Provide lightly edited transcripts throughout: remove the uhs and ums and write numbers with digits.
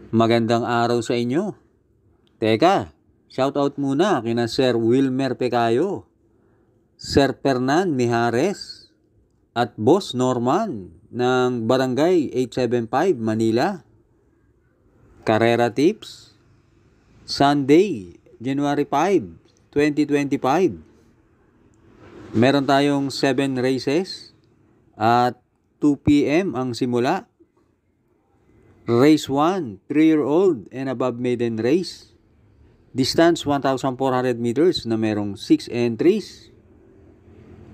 Magandang araw sa inyo. Teka, shoutout muna kina Sir Wilmer Pecayo, Sir Fernan Mijares, at Boss Norman ng Barangay 875 Manila. Karera Tips, Sunday, January 5, 2025. Meron tayong 7 races at 2 p.m. ang simula. Race 1, 3-year-old and above maiden race. Distance 1,400 meters na merong 6 entries.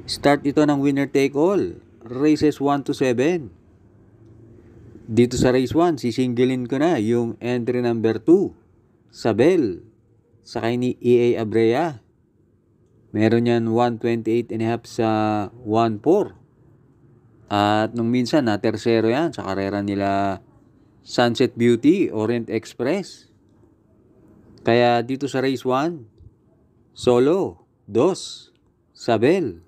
Start ito ng winner take all. Races 1 to 7. Dito sa race 1, sisingilin ko na yung entry number 2, Sabel, sakay ni EA Abrea. Meron yan 128.5 sa 1.4. At nung minsan na tersero yan sa karera nila Sunset Beauty, Orient Express. Kaya dito sa race 1, Solo, 2, Sabel.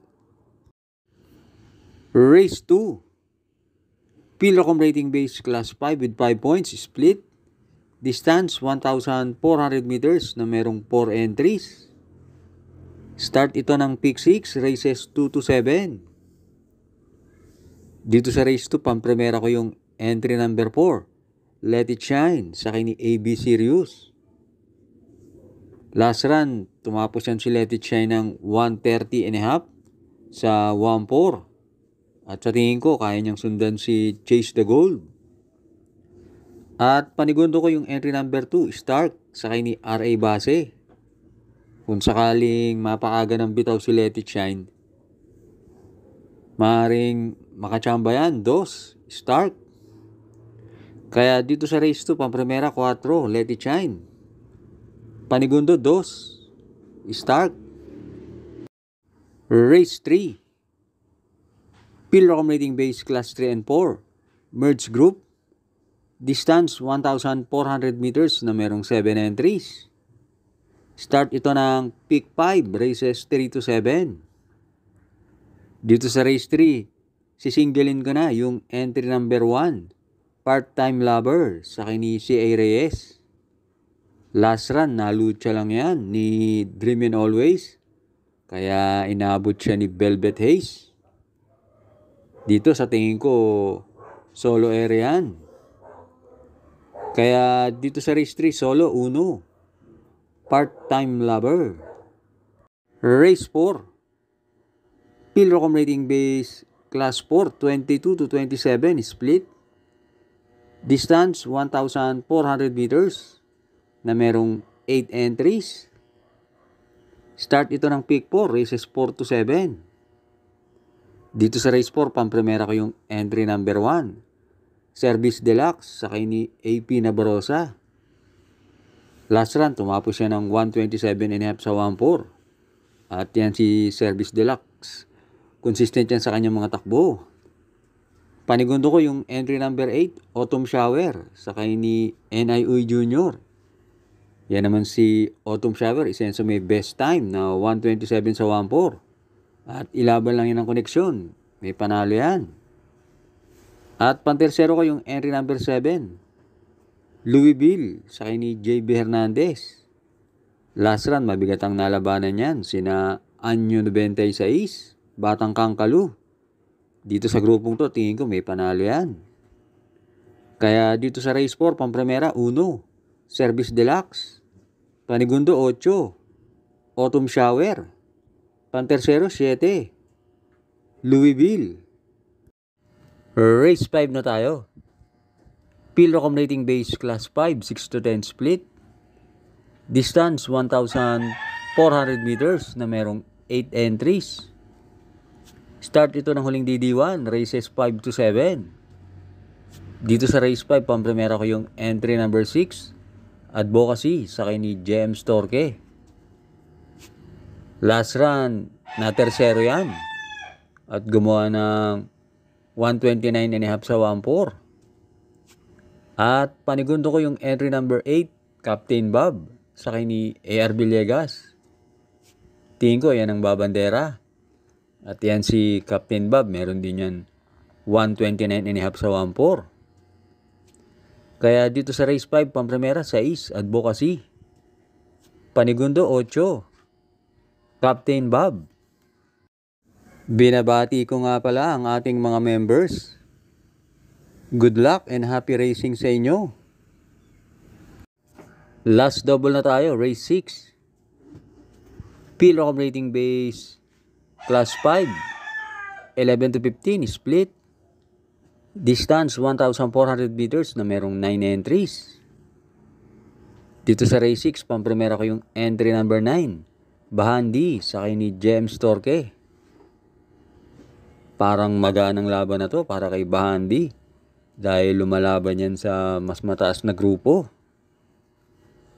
Race 2, Pilrocom rating base class 5 with 5 points, split. Distance 1,400 meters na merong 4 entries. Start ito ng pick 6, races 2 to 7. Dito sa race 2, pampremera ko yung entry number 4. Let It Shine, sakay ni AB Sirius. Last run, tumapos yan si Let It Shine ng 130.5 sa 1.4. At sa tingin ko, kaya niyang sundan si Chase the Gold. At panigundo ko yung entry number 2, Stark, sakay ni RA Base. Kung sakaling mapakaga ng bitaw si Let It Shine, maaaring makachamba yan, 2, Stark. Kaya dito sa race 2, pampremera 4, Let It Shine. Panigundo 2, Stark. Race 3, Pilrocom rating base class 3 and 4, merge group. Distance 1,400 meters na merong 7 entries. Start ito ng pick 5, races 3 to 7. Dito sa race 3, sisingilin ko na yung entry number 1, Part-Time Lover, sakay ni C.A. Reyes. Last run, nalucha lang yan ni Dreamin' Always. Kaya inabot siya ni Velvet Haze. Dito sa tingin ko, solo area yan. Kaya dito sa race 3, Solo 1, Part-Time Lover. Race 4, Pilrocom rating base class 4, 22 to 27, split. Distance 1,400 meters na merong 8 entries. Start ito ng pick 4, races 4 to 7. Dito sa race 4, pampremera ko yung entry number 1, Service Deluxe, sakay ni AP Nabarosa. Last run, tumapos siya ng 127.5 sa 1.4. At yan si Service Deluxe. Consistent yan sa kanyang mga takbo. Panigundo ko yung entry number 8, Autumn Shower, sakay ni N.I. Uy Jr. Yan naman si Autumn Shower, isa yan sa may best time na 127 sa 1.4. At ilaban lang yan ang koneksyon. May panalo yan. At pantersero ko yung entry number 7, Louisville, sakay ni J.B. Hernandez. Last run, mabigat ang nalabanan yan. Sina Anyo 96, Batang Kangkalu. Dito sa grupong to, tingin ko may panalo yan. Kaya dito sa race 4, pampremera 1, Service Deluxe. Panigundo 8, Autumn Shower. Pantersero 7, Louisville. Race 5 na tayo. Pilrocom rating base class 5, 6 to 10 split. Distance 1,400 meters na merong 8 entries. Start ito ng huling DD1, races 5 to 7. Dito sa race 5, pampremera ko yung entry number 6, Advocacy, sakay ni JM Storke. Last run, na tersero yan. At gumawa ng 129.5 sa 1.4. At panigundo ko yung entry number 8, Captain Bob, sakay ni AR Villegas. Tingin ko yan ang babandera. At yan si Captain Bob, meron din yan 129.5 sa 1.4. Kaya dito sa race 5, Pampremera 6, Advocacy. Panigundo 8, Captain Bob. Binabati ko nga pala ang ating mga members. Good luck and happy racing sa inyo. Last double na tayo, race 6. Pilrocom rating base, class 5, 11 to 15, split. Distance 1,400 meters na merong 9 entries. Dito sa race 6, Pampremera ko yung entry number 9. Bahandi, sakay ni James Torque. Parang maganang laban na to para kay Bahandi. Dahil lumalaban yan sa mas mataas na grupo.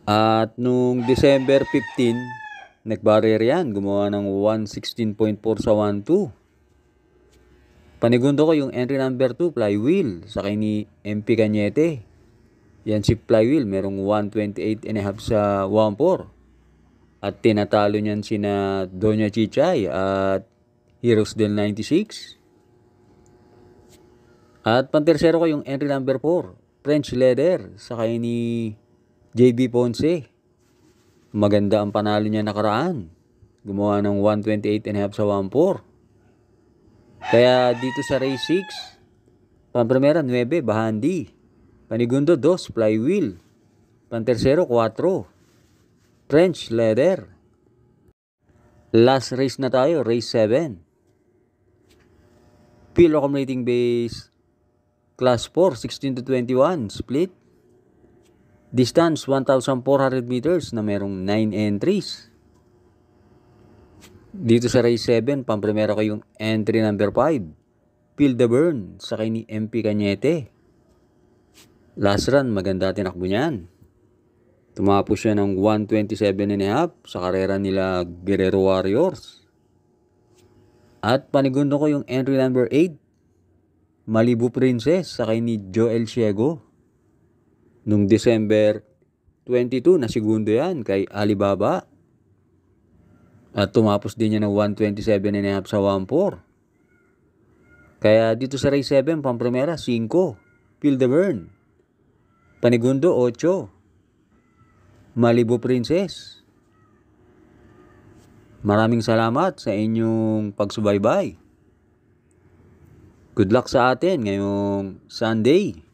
At nung December 15, nag-barrier yan. Gumawa ng 116.4 sa 1-2. Panigundo ko yung entry number 2, Flywheel, sakay ni MP Cañete. Yan si Flywheel, merong 128.5 sa 1-4. At tinatalo niyan sina Doña Chichay at Heroes del 96. At pantersero ko yung entry number 4, French Leather, sakay ni JB Ponce. Maganda ang panalo niya nakaraan. Gumawa ng 128.5 sa 1-4. Kaya dito sa race 6, Pampremera 9, Bahandi. Panigundo 2, Flywheel. Pantersero 4, French Leather. Last race na tayo, race 7. Pilrocom rating base, class 4, 16 to 21, split. Distance 1,400 meters na merong 9 entries. Dito sa race 7, Pampremera ko yung entry number 5, Feel the Burn, sakay ni MP Cañete. Last run, maganda tinakbo niyan. Tumapos siya ng 127.5 sa karera nila Guerrero Warriors. At panigundo ko yung entry number 8, Malibu Princess, sakay ni Joel Ciego. Nung December 22, na segundo yan kay Alibaba. At tumapos din niya ng 127.5 sa 1-4. Kaya dito sa race 7, Pampremera 5, Feel the Burn. Panigundo 8, Malibu Princess. Maraming salamat sa inyong pagsubaybay. Good luck sa atin ngayong Sunday.